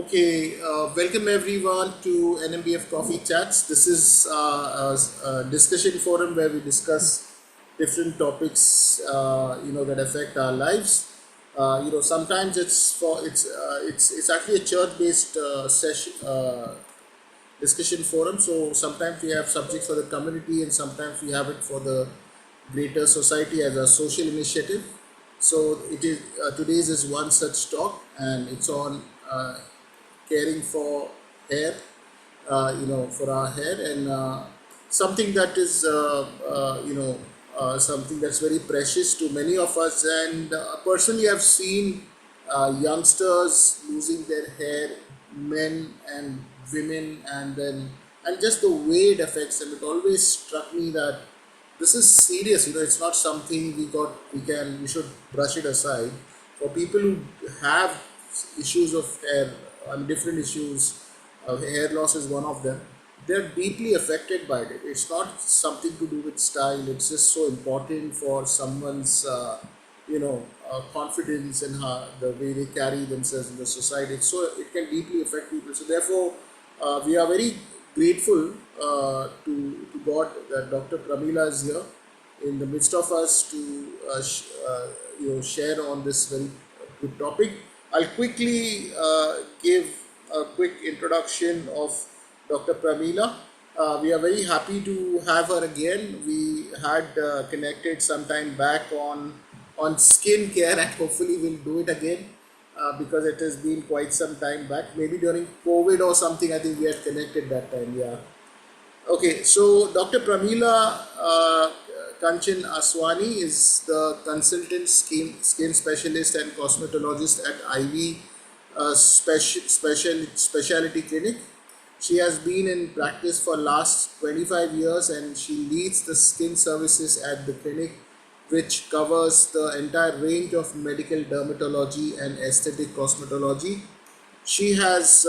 Okay, welcome everyone to NMBF Coffee Chats. This is a discussion forum where we discuss different topics, that affect our lives. Sometimes it's actually a church-based session discussion forum. So sometimes we have subjects for the community, and sometimes we have it for the greater society as a social initiative. So it is today's is one such talk, and it's on caring for hair, for our hair, and something that is, something that's very precious to many of us. And personally, I've seen youngsters losing their hair, men and women, and just the way it affects them. It always struck me that this is serious. It's not something we should brush it aside. For people who have issues of hair, different issues, hair loss is one of them. They're deeply affected by it. It's not something to do with style. It's just so important for someone's confidence and the way they carry themselves in the society. So it can deeply affect people. So therefore, we are very grateful to God that Dr. Pramila is here in the midst of us to share on this very good topic. I'll quickly give a quick introduction of Dr. Pramila. We are very happy to have her again. We had connected some time back on skin care, and hopefully we'll do it again because it has been quite some time back. Maybe during COVID or something, I think we had connected that time. Yeah. Okay, so Dr. Pramila Kanchan Aswani is the consultant skin specialist and cosmetologist at IV Specialty Clinic. She has been in practice for last 25 years, and she leads the skin services at the clinic, which covers the entire range of medical dermatology and aesthetic cosmetology. She has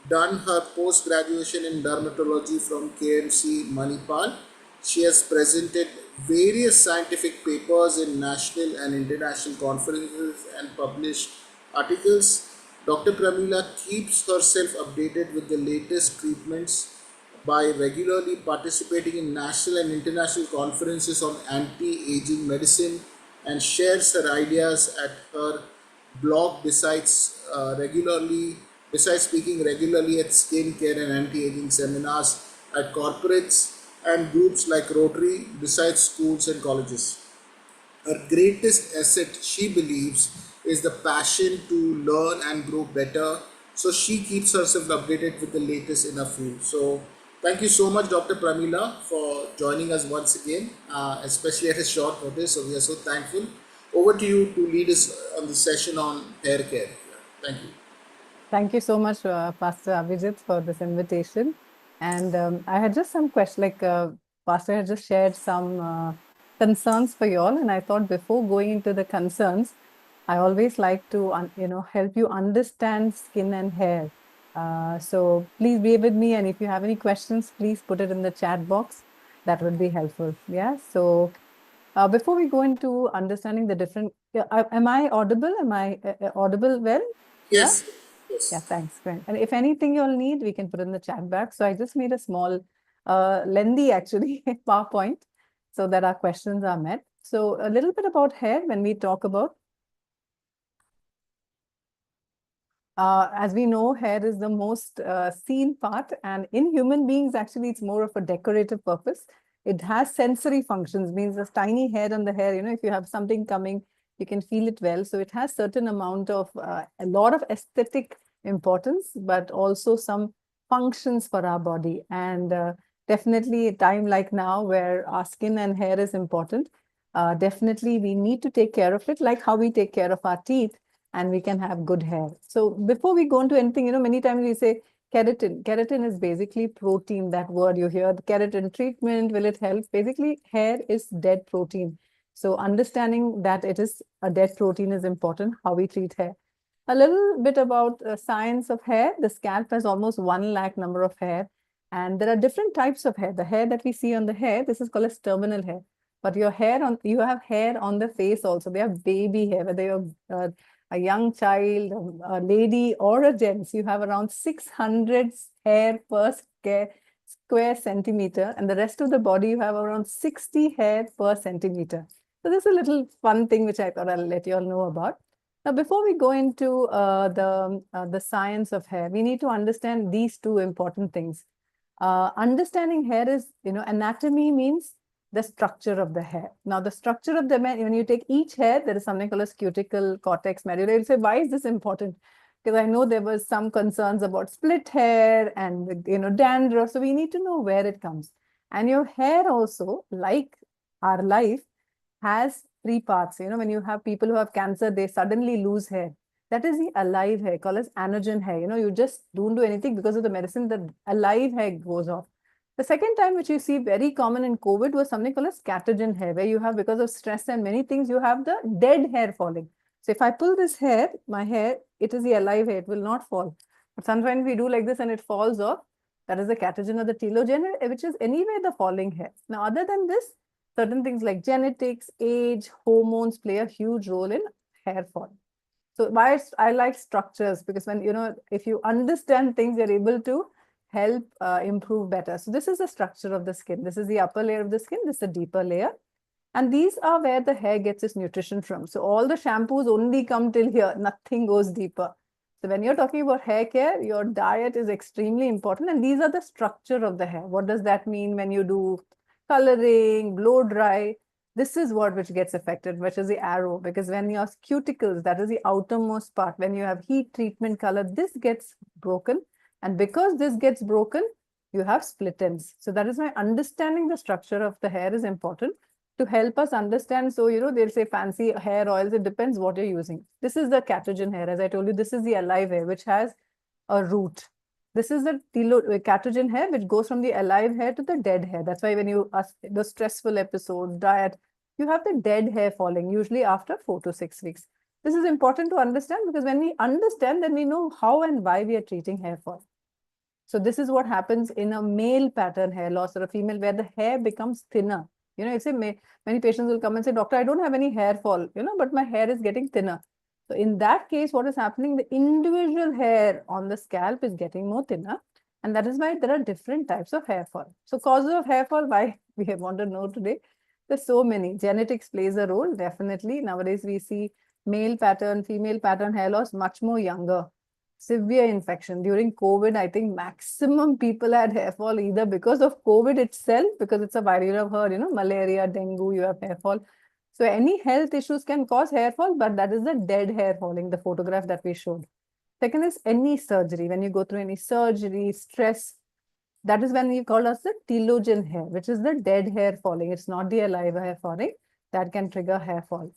done her post graduation in dermatology from KMC Manipal. She has presented various scientific papers in national and international conferences and published articles. Dr. Pramila keeps herself updated with the latest treatments by regularly participating in national and international conferences on anti-aging medicine, and shares her ideas at her blog besides speaking regularly at skincare and anti-aging seminars at corporates and groups like Rotary, besides schools and colleges. Her greatest asset, she believes, is the passion to learn and grow better. So she keeps herself updated with the latest in her field. So thank you so much, Dr. Pramila, for joining us once again, especially at a short notice. So we are so thankful. Over to you to lead us on the session on hair care. Thank you. Thank you so much, Pastor Abhijit, for this invitation. And I had just some questions, Pastor had just shared some concerns for you all. And I thought before going into the concerns, I always like to, help you understand skin and hair. So please be with me. And if you have any questions, please put it in the chat box. That would be helpful. Yeah. So before we go into understanding the different, am I audible? Am I audible well? Yeah. Yes. Yes. Yeah, thanks, Gwen. And if anything you'll need, we can put in the chat box. So I just made a small, lengthy actually PowerPoint so that our questions are met. So a little bit about hair when we talk about, as we know, hair is the most seen part, and in human beings, actually, it's more of a decorative purpose. It has sensory functions, means there's tiny hair on the hair. If you have something coming, you can feel it well. So it has certain amount of, a lot of aesthetic importance, but also some functions for our body. And definitely a time like now where our skin and hair is important, definitely we need to take care of it, like how we take care of our teeth, and we can have good hair. So before we go into anything, many times we say keratin. Keratin is basically protein, that word you hear, the keratin treatment, will it help? Basically, hair is dead protein. So understanding that it is a dead protein is important, how we treat hair. A little bit about science of hair. The scalp has almost 1 lakh number of hair. And there are different types of hair. The hair that we see on the hair, this is called as terminal hair. But you have hair on the face also. They have baby hair, whether you're a young child, a lady, or a gents, you have around 600 hair per square centimeter, and the rest of the body you have around 60 hair per centimeter. So this is a little fun thing which I thought I'll let you all know about. Now, before we go into the science of hair, we need to understand these two important things. Understanding hair is, anatomy means the structure of the hair. Now, the structure of the hair, when you take each hair, there is something called as cuticle, cortex, medulla. You'll say, why is this important? Because I know there was some concerns about split hair and, dandruff. So we need to know where it comes. And your hair also, like our life, has three parts. When you have people who have cancer, they suddenly lose hair. That is the alive hair, called as anagen hair. You just don't do anything because of the medicine, the alive hair goes off. The second time, which you see very common in COVID, was something called as scatogen hair, where you have, because of stress and many things, you have the dead hair falling. So if I pull this hair, my hair, it is the alive hair, it will not fall. But sometimes we do like this and it falls off. That is the catagen or the telogen, which is anyway the falling hair. Now, other than this, certain things like genetics, age, hormones play a huge role in hair fall. So why I like structures, because when, if you understand things, you're able to help improve better. So this is the structure of the skin. This is the upper layer of the skin. This is a deeper layer. And these are where the hair gets its nutrition from. So all the shampoos only come till here. Nothing goes deeper. So when you're talking about hair care, your diet is extremely important. And these are the structure of the hair. What does that mean when you do coloring, blow dry? This is what which gets affected, which is the arrow, because when your cuticles, that is the outermost part, when you have heat treatment color, this gets broken. And because this gets broken, you have split ends. So that is why understanding the structure of the hair is important to help us understand. So, they'll say fancy hair oils, it depends what you're using. This is the catagen hair. As I told you, this is the alive hair, which has a root. This is the catagen hair, which goes from the alive hair to the dead hair. That's why when you ask the stressful episodes, diet, you have the dead hair falling, usually after 4 to 6 weeks. This is important to understand, because when we understand, then we know how and why we are treating hair fall. So this is what happens in a male pattern hair loss or a female, where the hair becomes thinner. It's many patients will come and say, doctor, I don't have any hair fall, but my hair is getting thinner. So in that case, what is happening? The individual hair on the scalp is getting more thinner. And that is why there are different types of hair fall. So causes of hair fall, why we want to know today? There's so many. Genetics plays a role, definitely. Nowadays, we see male pattern, female pattern hair loss much more younger. Severe infection. During COVID, I think maximum people had hair fall either because of COVID itself, because it's a viral, you have heard, malaria, dengue, you have hair fall. So any health issues can cause hair fall, but that is the dead hair falling, the photograph that we showed. Second is any surgery. When you go through any surgery, stress, that is when we call as the telogen hair, which is the dead hair falling. It's not the alive hair falling. That can trigger hair fall.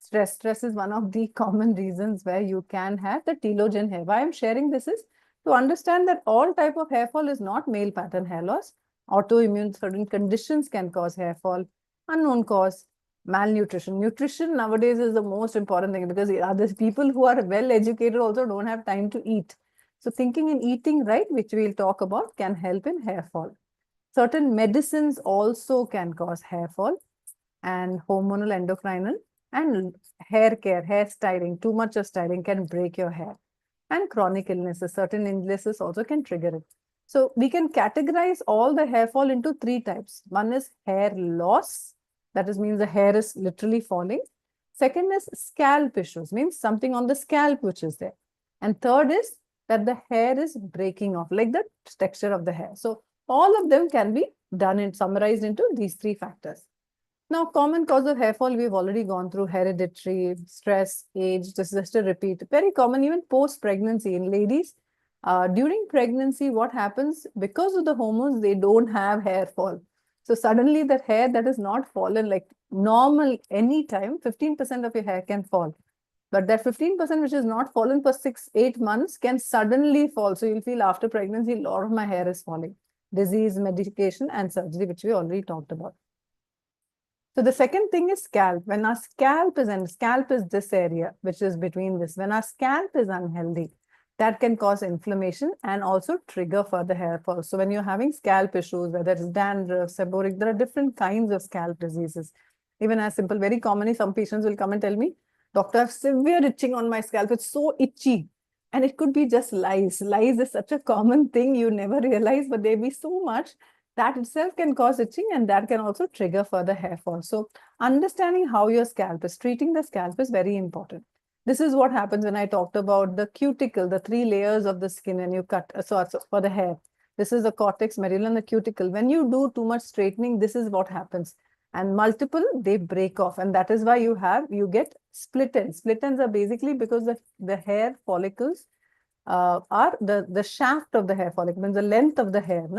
Stress is one of the common reasons where you can have the telogen hair. Why I'm sharing this is to understand that all type of hair fall is not male pattern hair loss. Autoimmune certain conditions can cause hair fall. Unknown cause, malnutrition. Nutrition nowadays is the most important thing, because other people who are well educated also don't have time to eat. So thinking and eating right, which we'll talk about, can help in hair fall. Certain medicines also can cause hair fall, and hormonal, endocrinal, and hair care, hair styling. Too much of styling can break your hair. And chronic illnesses, certain illnesses also can trigger it. So we can categorize all the hair fall into three types. One is hair loss. That means the hair is literally falling. Second is scalp issues, means something on the scalp which is there. And third is that the hair is breaking off, like the texture of the hair. So all of them can be done and summarized into these three factors. Now, common cause of hair fall, we've already gone through: hereditary, stress, age. This is just a repeat. Very common even post-pregnancy in ladies. During pregnancy, what happens? Because of the hormones, they don't have hair fall. So suddenly that hair that is not fallen like normal anytime, 15% of your hair can fall. But that 15% which is not fallen for 6-8 months can suddenly fall. So you'll feel after pregnancy, a lot of my hair is falling. Disease, medication, and surgery, which we already talked about. So the second thing is scalp. When our scalp is, and scalp is this area, which is between this, when our scalp is unhealthy, that can cause inflammation and also trigger further hair fall. So when you're having scalp issues, whether it's dandruff, seborrheic, there are different kinds of scalp diseases. Even as simple, very commonly, some patients will come and tell me, Doctor, I have severe itching on my scalp. It's so itchy. And it could be just lice. Lice is such a common thing you never realize, but there be so much that itself can cause itching, and that can also trigger further hair fall. So understanding how your scalp is, treating the scalp is very important. This is what happens when I talked about the cuticle, the 3 layers of the skin when you cut, so for the hair. This is the cortex, medulla, and the cuticle. When you do too much straightening, this is what happens. And multiple, they break off. And that is why you get split ends. Split ends are basically because the hair follicles are the shaft of the hair follicle, means the length of the hair,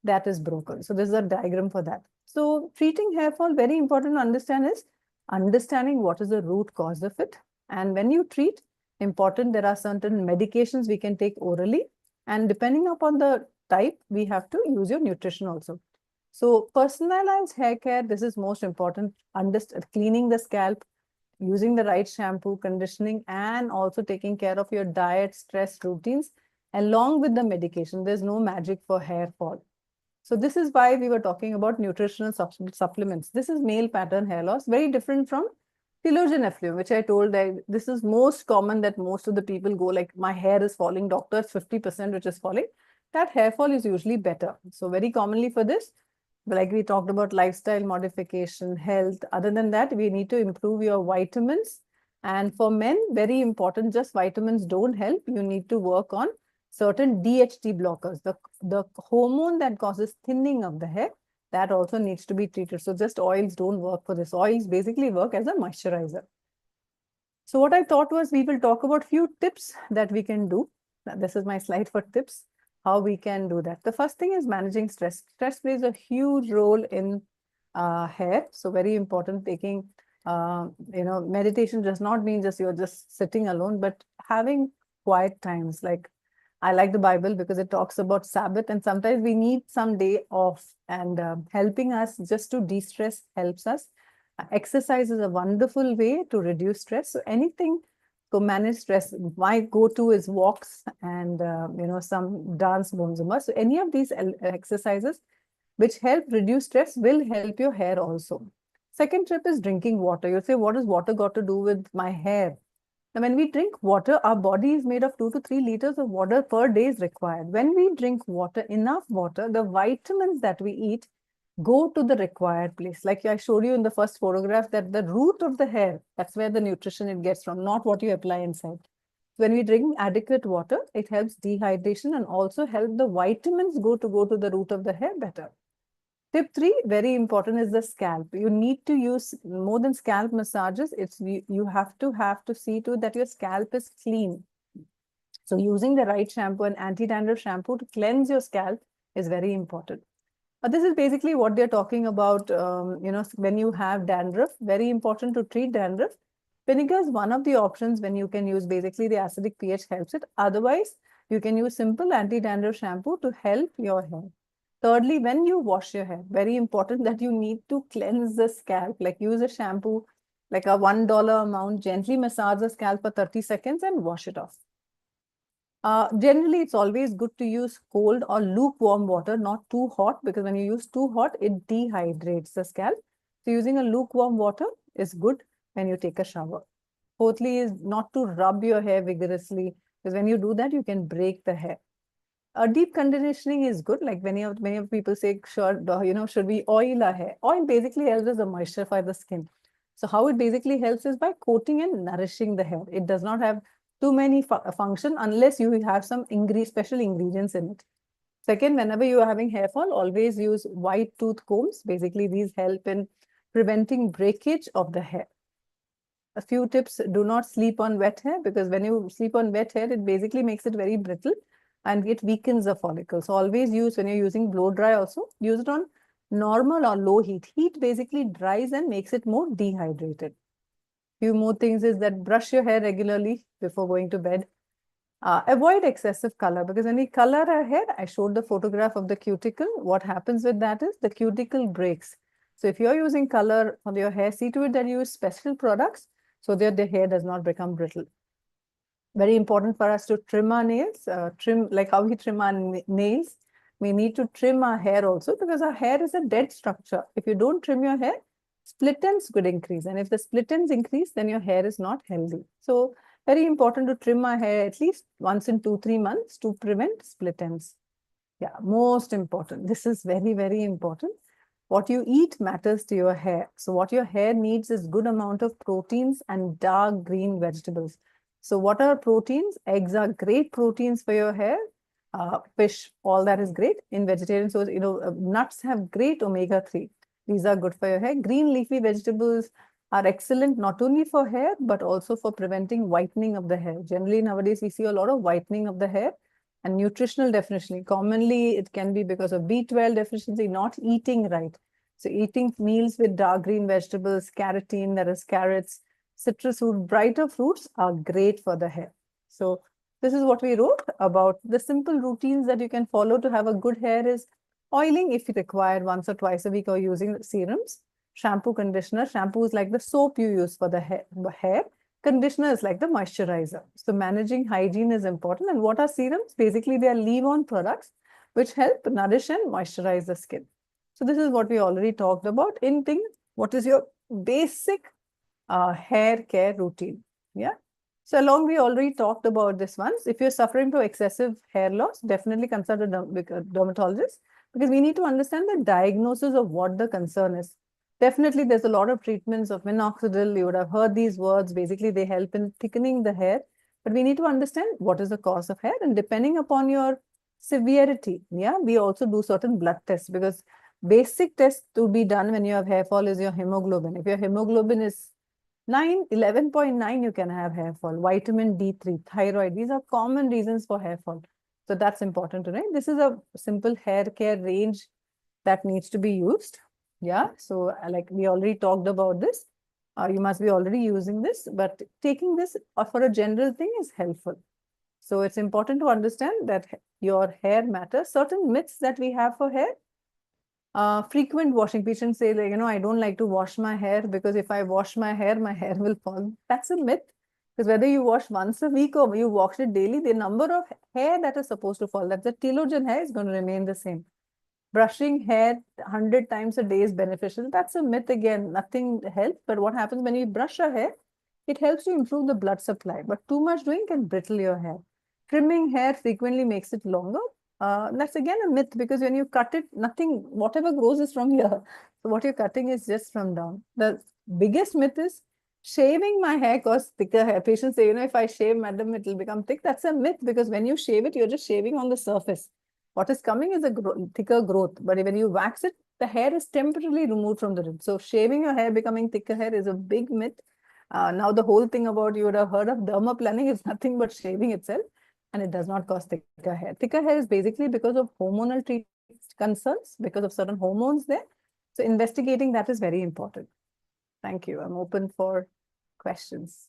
that is broken. So this is a diagram for that. So treating hair fall, very important to understand is understanding what is the root cause of it. And when you treat, important, there are certain medications we can take orally. And depending upon the type, we have to use your nutrition also. So personalized hair care, this is most important. Cleaning the scalp, using the right shampoo, conditioning, and also taking care of your diet, stress routines, along with the medication. There's no magic for hair fall. So this is why we were talking about nutritional supplements. This is male pattern hair loss, very different from telogen effluent, which I told that this is most common, that most of the people go like, my hair is falling, doctor, it's 50% which is falling. That hair fall is usually better. So very commonly for this, like we talked about lifestyle modification, health. Other than that, we need to improve your vitamins. And for men, very important, just vitamins don't help. You need to work on certain DHT blockers, the hormone that causes thinning of the hair, that also needs to be treated. So just oils don't work for this. Oils basically work as a moisturizer. So what I thought was we will talk about few tips that we can do. This is my slide for tips, how we can do that. The first thing is managing stress. Stress plays a huge role in hair. So very important, taking, meditation does not mean just you're just sitting alone, but having quiet times. Like I like the Bible because it talks about Sabbath, and sometimes we need some day off, and helping us just to de-stress helps us. Exercise is a wonderful way to reduce stress. So anything to manage stress, my go-to is walks and some dance Zumba. So any of these exercises which help reduce stress will help your hair also. Second tip is drinking water. You'll say, what does water got to do with my hair? Now, when we drink water, our body is made of 2 to 3 liters of water per day is required. When we drink water, enough water, the vitamins that we eat go to the required place. Like I showed you in the first photograph, that the root of the hair, that's where the nutrition it gets from, not what you apply inside. When we drink adequate water, it helps dehydration and also help the vitamins go to the root of the hair better. Tip 3, very important, is the scalp. You need to use more than scalp massages. You have to see to that your scalp is clean. So using the right shampoo and anti-dandruff shampoo to cleanse your scalp is very important. But this is basically what they're talking about. When you have dandruff, very important to treat dandruff. Vinegar is one of the options when you can use. Basically, the acidic pH helps it. Otherwise, you can use simple anti-dandruff shampoo to help your hair. Thirdly, when you wash your hair, very important that you need to cleanse the scalp. Like use a shampoo, like a $1 amount, gently massage the scalp for 30 seconds and wash it off. Generally, it's always good to use cold or lukewarm water, not too hot, because when you use too hot, it dehydrates the scalp. So using a lukewarm water is good when you take a shower. Fourthly is not to rub your hair vigorously, because when you do that, you can break the hair. Deep conditioning is good. Like many of people say, should we oil our hair? Oil basically helps us to moisture the skin. So how it basically helps is by coating and nourishing the hair. It does not have too many function unless you have some special ingredients in it. Second, whenever you are having hair fall, always use white tooth combs. Basically, these help in preventing breakage of the hair. A few tips: do not sleep on wet hair, because when you sleep on wet hair, it basically makes it very brittle and it weakens the follicle. So always use, when you're using blow dry also, use it on normal or low heat. Heat basically dries and makes it more dehydrated. Few more things is that brush your hair regularly before going to bed. Avoid excessive color, because when we color our hair, I showed the photograph of the cuticle. What happens with that is the cuticle breaks. So if you're using color on your hair, see to it that you use special products so that the hair does not become brittle. Very important for us to trim our nails, like how we trim our nails. We need to trim our hair also, because our hair is a dead structure. If you don't trim your hair, split ends could increase. And if the split ends increase, then your hair is not healthy. So very important to trim our hair at least once in 2-3 months to prevent split ends. Yeah, most important. This is very, very important. What you eat matters to your hair. So what your hair needs is good amount of proteins and dark green vegetables. So what are proteins? Eggs are great proteins for your hair. Fish, all that is great in vegetarian. So, nuts have great omega-3. These are good for your hair. Green leafy vegetables are excellent not only for hair, but also for preventing whitening of the hair. Generally, nowadays, we see a lot of whitening of the hair. And nutritional deficiency, commonly it can be because of B12 deficiency, not eating right. So eating meals with dark green vegetables, carotene, that is carrots, citrus fruit, brighter fruits are great for the hair. So this is what we wrote about. The simple routines that you can follow to have a good hair is oiling if required once or twice a week, or using serums, shampoo, conditioner. Shampoo is like the soap you use for the hair. Conditioner is like the moisturizer. So managing hygiene is important. And what are serums? Basically, they are leave-on products which help nourish and moisturize the skin. So this is what we already talked about. In things, what is your basic hair care routine? Yeah. So along, we already talked about this once. If you're suffering from excessive hair loss, definitely consult a dermatologist, because we need to understand the diagnosis of what the concern is. Definitely, there's a lot of treatments of minoxidil. You would have heard these words. Basically, they help in thickening the hair. But we need to understand what is the cause of hair. And depending upon your severity, yeah, we also do certain blood tests, because basic test to be done when you have hair fall is your hemoglobin. If your hemoglobin is 11.9, you can have hair fall. Vitamin D3, thyroid, these are common reasons for hair fall. So that's important to know. This is a simple hair care range that needs to be used. Yeah, so like we already talked about this. You must be already using this, but taking this for a general thing is helpful. So it's important to understand that your hair matters. Certain myths that we have for hair. Frequent washing. Patients say, like, I don't like to wash my hair because if I wash my hair will fall. That's a myth. Because whether you wash once a week or you wash it daily, the number of hair that is supposed to fall, that's the telogen hair, is going to remain the same. Brushing hair 100 times a day is beneficial. That's a myth again. Nothing helps. But what happens when you brush your hair? It helps to improve the blood supply. But too much doing can brittle your hair. Trimming hair frequently makes it longer. That's again a myth, because when you cut it, nothing, whatever grows is from here. So what you're cutting is just from down. The biggest myth is shaving my hair causes thicker hair. Patients say, if I shave, madam, it will become thick. That's a myth, because when you shave it, you're just shaving on the surface. What is coming is a thicker growth. But when you wax it, the hair is temporarily removed from the root. So shaving your hair, becoming thicker hair is a big myth. Now the whole thing about, you would have heard of dermaplaning, is nothing but shaving itself. And it does not cause thicker hair. Thicker hair is basically because of hormonal concerns, because of certain hormones there. So investigating that is very important. Thank you. I'm open for questions.